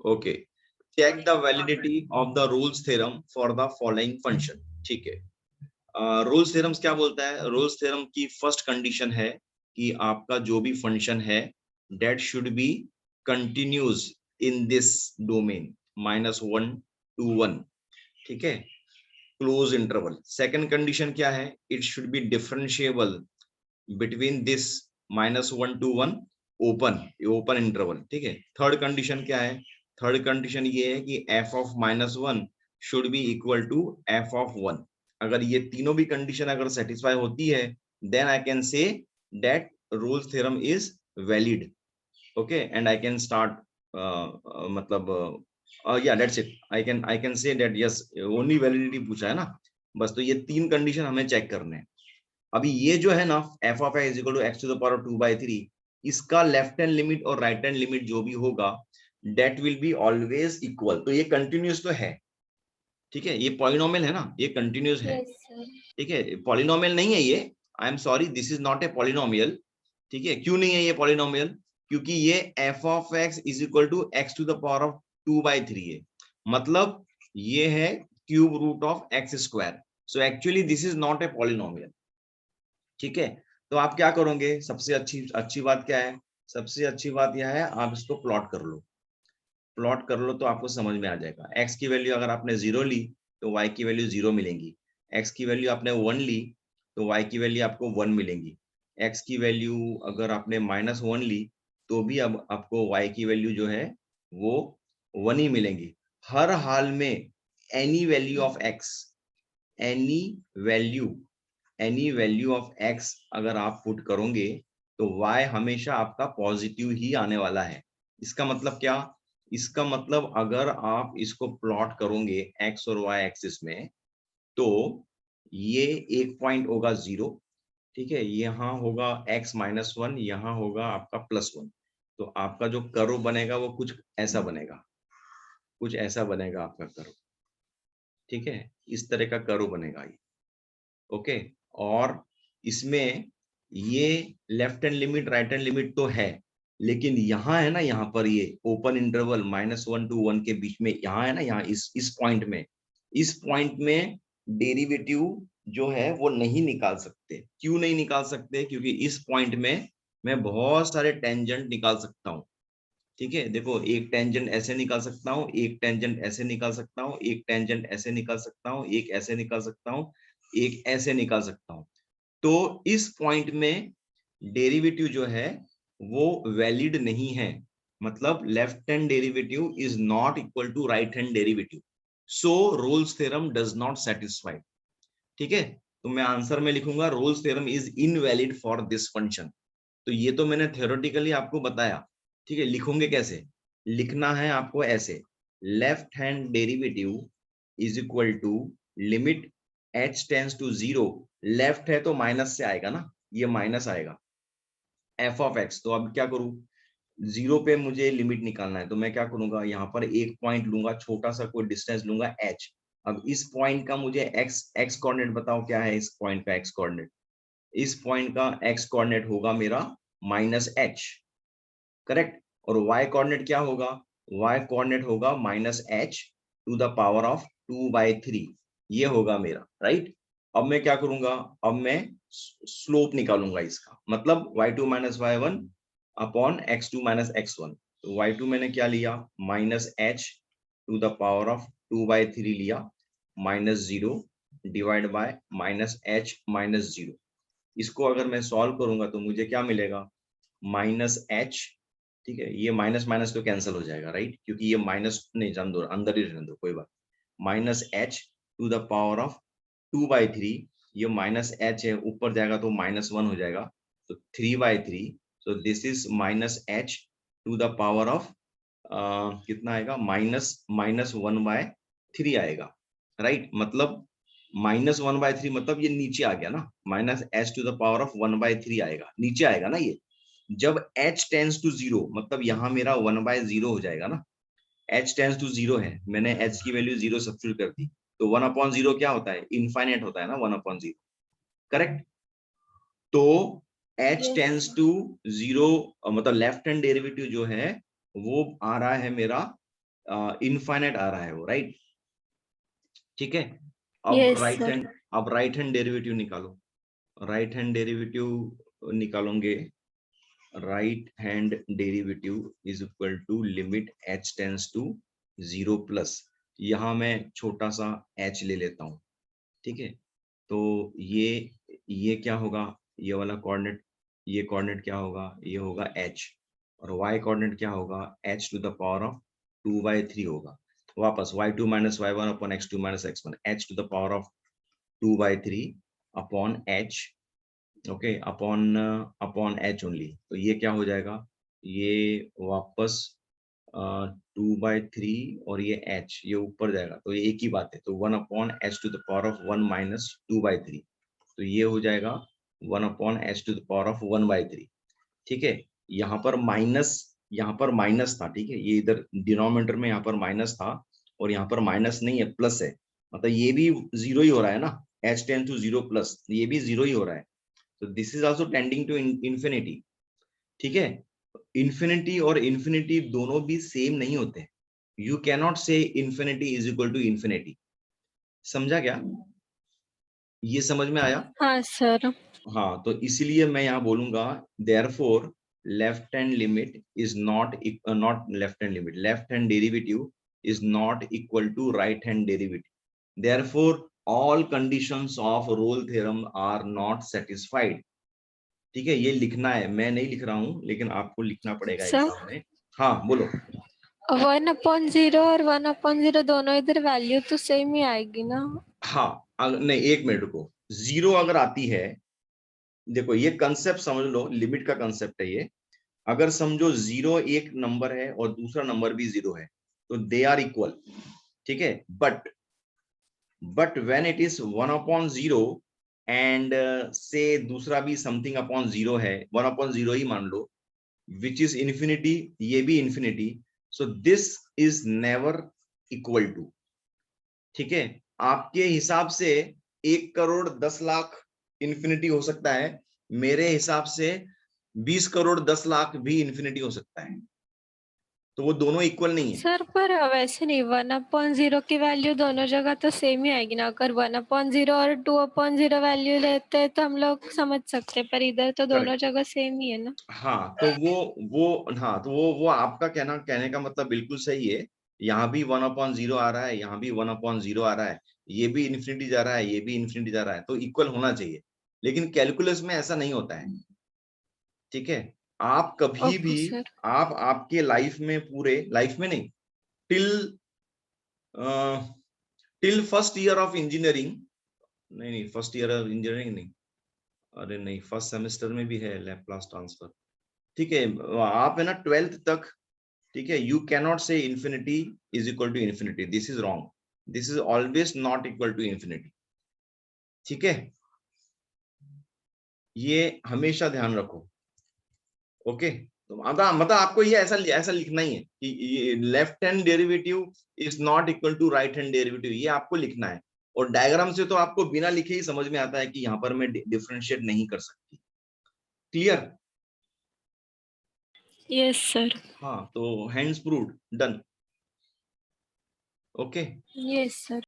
Okay, check the validity of the Rolle's theorem for the following function. ठीक है, Rolle's theorems क्या बोलता है? रूल्स थ्योरम की फर्स्ट कंडीशन है कि आपका जो भी फंक्शन है that should be continuous in this domain -1 to 1। ठीक है, क्लोज इंटरवल। सेकंड कंडीशन क्या है? It should be differentiable between this -1 to 1 open interval. ठीक है, थर्ड कंडीशन क्या है? थर्ड कंडीशन ये है कि f of -1 should be equal to f of 1। अगर ये तीनों भी कंडीशन अगर सेटिस्फाई होती है then I can say that Rolle's theorem is valid. Okay, and I can start मतलब या that's it, I can say that yes, only validity पूछा है ना बस। तो ये तीन कंडीशन हमें चेक करने हैं। अभी ये जो है ना f of x equal to x to the power 2/3, इसका लेफ्ट हैंड लिमिट और राइट हैंड लिमिट जो भी होगा that will be always equal. तो ये कंटिन्यूस तो है, ठीक है, ये पॉलिनोमियल है ना, ये कंटिन्यूस है। Yes, sir. ठीक है, पॉलिनोमियल नहीं है ये, I am sorry, this is not a polynomial. ठीक है, क्यों नहीं है ये पॉलिनोमियल? क्योंकि ये f of x is equal to x to the power of 2/3 है, मतलब ये है cube root of x square. So actually this is not a polynomial. ठीक है, तो आप क्या करोगे? सबसे अच्छी बात क्या है? सबसे अच्छी बात यह है आप इसको प्लॉट कर लो। प्लॉट कर लो तो आपको समझ में आ जाएगा। x की वैल्यू अगर आपने 0 ली तो y की वैल्यू 0 मिलेंगी। x की वैल्यू आपने 1 ली तो y की वैल्यू आपको 1 मिलेंगी। x की वैल्यू अगर आपने -1 ली तो भी अब आपको y की वैल्यू जो है वो 1 ही मिलेंगी। हर हाल में any value of x, any value any value of x अगर आप पुट करोगे तो y हमेशा आपका पॉजिटिव ही आने वाला है। इसका मतलब क्या? इसका मतलब अगर आप इसको प्लॉट करोगे x और y एक्सिस में तो ये एक पॉइंट होगा 0। ठीक है, यहाँ होगा x-1, यहाँ होगा आपका +1। तो आपका जो कर्व बनेगा वो कुछ ऐसा बनेगा, कुछ ऐसा बनेगा आपका कर्व। ठीक है, इस तरह का कर्व बनेगा ये। ओके, और इसमें ये left hand limit right hand limit तो है, लेकिन यहाँ है ना, यहाँ पर ये ओपन इंटरवल -1 to 1 के बीच में यहाँ है ना, यहाँ इस पॉइंट में डेरिवेटिव जो है वो नहीं निकाल सकते। क्यों नहीं निकाल सकते? क्योंकि इस पॉइंट में मैं बहुत सारे टेंजेंट निकाल सकता हूँ। ठीक है, देखो, एक टेंजेंट ऐसे निकाल सकता हूँ, एक टेंजेंट ऐसे निकाल सकता हूँ, एक टेंजेंट ऐसे निकाल सकता हूँ, एक ऐसे निकाल सकता हूँ, एक ऐसे निकाल सकता हूँ। तो इस पॉइंट में डेरिवेटिव जो है वो वैलिड नहीं है, मतलब left hand derivative is not equal to right hand derivative. So Rolle's theorem does not satisfy. ठीक है, तो मैं आंसर में लिखूंगा Rolle's theorem is invalid for this function. तो ये तो मैंने थ्योरेटिकली आपको बताया। ठीक है, लिखोगे कैसे? लिखना है आपको ऐसे, left hand derivative is equal to limit h tends to 0। Left है तो माइनस से आएगा ना, ये माइनस आएगा f ऑफ x। तो अब क्या करूं? 0 पे मुझे लिमिट निकालना है तो मैं क्या करूंगा? यहाँ पर एक पॉइंट लूंगा, छोटा सा कोई डिस्टेंस लूंगा h। अब इस पॉइंट का मुझे x कोऑर्डिनेट बताओ, क्या है इस पॉइंट का x कोऑर्डिनेट? इस पॉइंट का x कोऑर्डिनेट होगा मेरा -h, करेक्ट। और y कोऑर्डिनेट क्या होगा? y कोऑर्डिनेट होगा -h to the power of 2/3, ये होगा मेरा, राइट। अब मैं क्या करूंगा? अब मैं स्लोप निकालूंगा इसका, मतलब y2 - y1 upon x2 - x1। तो y2 मैंने क्या लिया? -h to the power of 2/3 लिया, -0 डिवाइड बाय -h - 0। इसको अगर मैं सॉल्व करूंगा तो मुझे क्या मिलेगा? -h। ठीक है, ये माइनस माइनस तो कैंसिल हो जाएगा, राइट, क्योंकि ये माइनस नहीं, जान दो, अंदर ही रहने दो, कोई बात। -h to the power of 2/3, ये -h है, ऊपर जाएगा तो -1 हो जाएगा, तो 3/3। So this is -h to the power of कितना आएगा? -1/3 आएगा, राइट। मतलब -1/3 मतलब ये नीचे आ गया ना, -h to the power of 1/3 आएगा, नीचे आएगा ना ये। जब h टेंड्स टू 0 मतलब यहाँ मेरा 1/0 हो जाएगा ना, h टेंड्स टू 0 है, मैंने h की वैल्यू 0 सब्स्टिट्यूट कर दी, तो 1/0 क्या होता है? इनफाइनाइट होता है ना 1/0, करेक्ट। तो h Yes, tends sir. To 0 मतलब लेफ्ट हैंड डेरिवेटिव जो है वो आ रहा है मेरा इनफाइनाइट आ रहा है वो, राइट? ठीक है, अब Yes, राइट sir. हैंड, अब राइट हैंड डेरिवेटिव निकालो। राइट हैंड डेरिवेटिव निकालोगे, right hand derivative is equal to limit h tends to 0 plus, यहाँ मैं छोटा सा h ले लेता हूँ, ठीक है? तो ये क्या होगा, ये वाला कोऑर्डिनेट, ये कोऑर्डिनेट क्या होगा, ये होगा h, और y कोऑर्डिनेट क्या होगा, h to the power of 2/3 होगा। वापस y2 minus y1 upon x2 minus x1, h to the power of 2/3 upon h, okay, upon upon h only. तो ये क्या हो जाएगा, ये वापस 2/3 और ये h, ये ऊपर जाएगा, तो ये एक ही बात है। तो 1 upon h to the power of 1 minus 2/3, तो ये हो जाएगा 1 upon h to the power of 1/3, ठीक है? यहाँ पर माइनस था, ठीक है? ये इधर डिनोमिनेटर में यहाँ पर माइनस था, और यहाँ पर माइनस नहीं है, प्लस है, मतलब ये भी जीरो ही हो रहा है ना, h टेंड टू 0 प्लस, ये भी जीरो ही हो रहा है। तो this is also tending to infinity, ठीक है? इंफिनिटी और इंफिनिटी दोनों भी सेम नहीं होते। You cannot say infinity is equal to infinity. समझा क्या? ये समझ में आया? हाँ सर। हाँ, तो इसीलिए मैं यहाँ बोलूंगा therefore left hand limit is not left hand limit, left hand derivative is not equal to right hand derivative. Therefore all conditions of Rolle theorem are not satisfied. ठीक है, ये लिखना है, मैं नहीं लिख रहा हूँ, लेकिन आपको लिखना पड़ेगा सर एग्जाम में। हाँ बोलो। 1/0 और 1/0 दोनों इधर वैल्यू तो सेम ही आएगी ना? हाँ, नहीं, एक मिनट रुको। जीरो अगर आती है, देखो ये कंसेप्ट समझ लो, लिमिट का कंसेप्ट है ये। अगर समझो जीरो एक नंबर है और दूसरा नंबर भी जीरो है, तो दे आर इक्वल, ठीक है? But when it is 1/0 and से दूसरा भी समथिंग अपॉन जीरो है, 1/0 ही मान लो, विच इज इन्फिनिटी, ये भी infinity, so this is never equal to, ठीक है? आपके हिसाब से 1,10,00,000 इन्फिनिटी हो सकता है, मेरे हिसाब से 20,10,00,000 भी इन्फिनिटी हो सकता है, तो वो दोनों इक्वल नहीं है। सर पर वैसे नहीं, 1/0 की वैल्यू दोनों जगह तो सेम ही आएगी ना। अगर 1/0 और 2/0 वैल्यू लेते हैं तो हम लोग समझ सकते हैं, पर इधर तो दोनों करेक्ट, जगह सेम ही है ना। हाँ, तो वो आपका कहने का मतलब बिल्कुल सही है। यहाँ भी 1/0 आ रहा है, यहाँ भी 1/0 आ रहा है, ये भी इन्फिनिटी जा रहा है, ये भी इन्फिनिटी जा रहा है, तो इक्वल होना चाहिए। लेकिन कैलकुलस में ऐसा नहीं होता है, ठीक है? आप कभी भी, ओके सर। आप आपके लाइफ में, पूरे लाइफ में नहीं, till till first year of engineering, नहीं फर्स्ट ईयर ऑफ इंजीनियरिंग नहीं, अरे नहीं, फर्स्ट सेमेस्टर में भी है लैप्लास ट्रांसफर, ठीक है? आप है ना 12th तक, ठीक है, you cannot say infinity is equal to infinity, this is wrong, this is always not equal to infinity, ठीक है? ये हमेशा ध्यान रखो, ओके? तो मतलब आपको ये ऐसा ऐसा लिखना ही है कि left hand derivative is not equal to right hand derivative, ये आपको लिखना है। और डायग्राम से तो आपको बिना लिखे ही समझ में आता है कि यहाँ पर मैं डिफरेंशिएट नहीं कर सकती। क्लियर? Yes sir. हाँ, तो hands proved, done, okay. Yes sir.